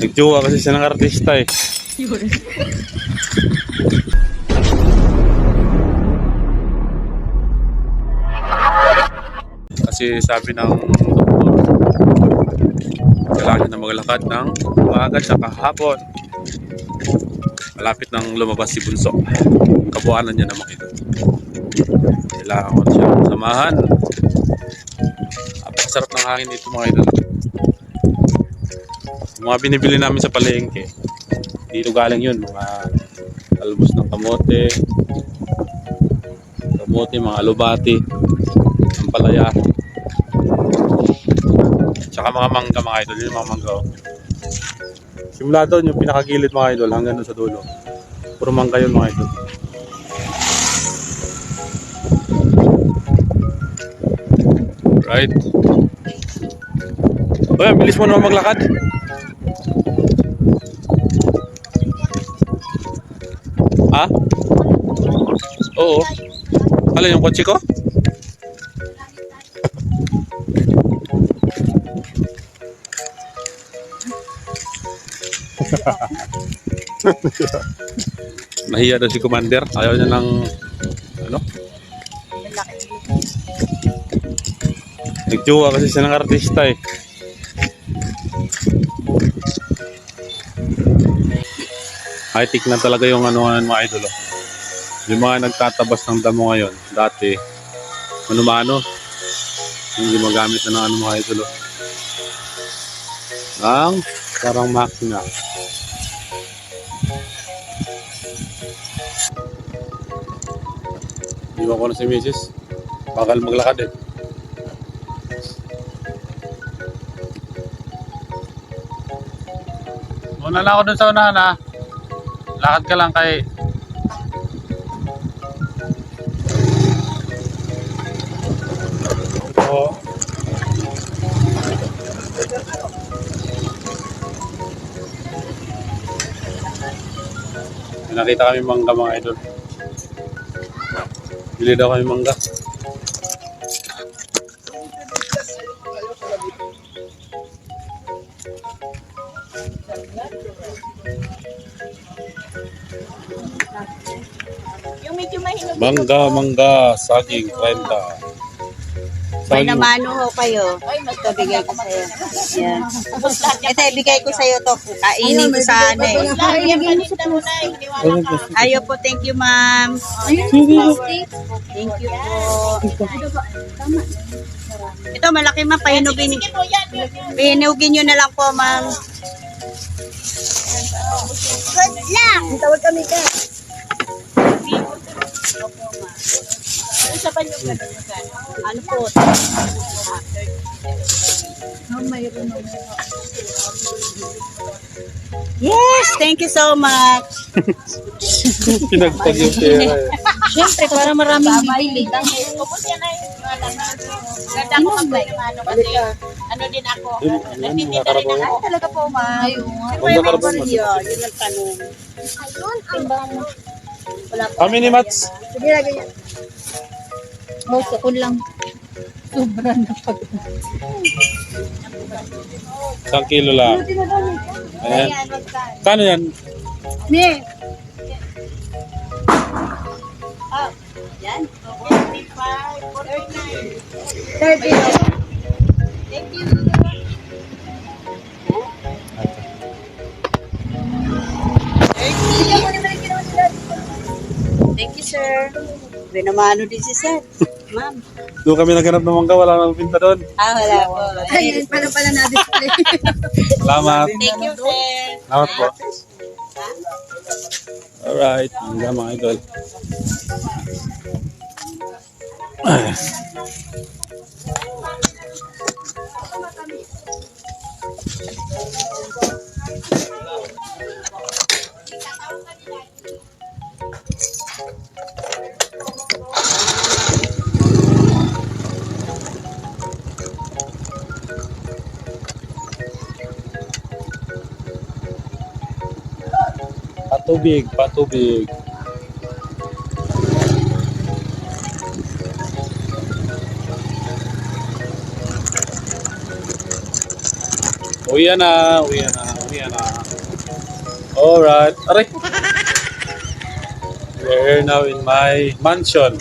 Nagjowa kasi siya ng artista eh. Kasi sabi ng doktor, kailangan na maglakad ng umaga at hapon. Malapit nang lumabas si Bunso. Kabuanan niya naman ito. Kailangan ko siyang samahan. Napakasarap ng hangin dito mga idol. Yung mga binibili namin sa palengke, dito galing yun. Mga talbos ng kamote, mga alubati, ampalaya, tsaka mga mangga mga idol. Yun yung mga mangga. Simula doon yung pinakagilid mga idol hanggang doon sa dulo. Puro mangga yun mga idol. Right. Uy, bilis mo naman maglakad. Ha? Oo. Alin yung kotse ko? Nahiya daw si Commander. Ayaw niya ng ano? Nagjowa kasi siya ng artista eh. High-tech na talaga yung ano-ano mga idol. Yung mga nagtatabas ng damo ngayon, dati mano-mano, hindi magamit na ng ano mga idol. Ang parang makina. Iwan ko na si Mrs. Bakal maglakad eh. Muna lang ako dun sa unahan ha. Lakad ka lang kay oo. Nakita kami mangga mga idol. Bili daw kami mangga. Yung medyo mahinog. Mangga, saging, 30. May Saging. namano ho kayo. Ito bigay ko sa'yo. Yan. Ito ibigay ko sa'yo to. Kainin ko sana eh. Ayo po, thank you ma'am. Thank you po. Ito malaki ma'am, pahinugin. Pahinugin nyo na lang po ma'am. Good luck! Tawag kami ka. Ano po? Yes, thank you so much. Pinagpag yung pera eh. Siyempre, para maraming bibili. Ubus yan ay ganda ko magpapano kasi ano din ako. Nagtitinda rin ako. Talaga po, ma'am. Huwag na karbon mo. Yun ang tanong. How many mats? Sige, lagay yan. Moso ko lang. Sobra na pag... Isang kilo lang. Ayan. Kano yan? Ne. Oh, yan. 45, 49. 30. Thank you. Thank you, sir. Binamano din si sir. Ma'am. Doon kami naghanap ng mangga, wala nang pinta doon. Wala po. Ayun, pala na-display. Salamat. Thank you, sir. Salamat po. Alright, mangga mga idol. Patubig, patubig. Uwi na, uwi na, uwi na. Alright. Aray! We're now in my mansion.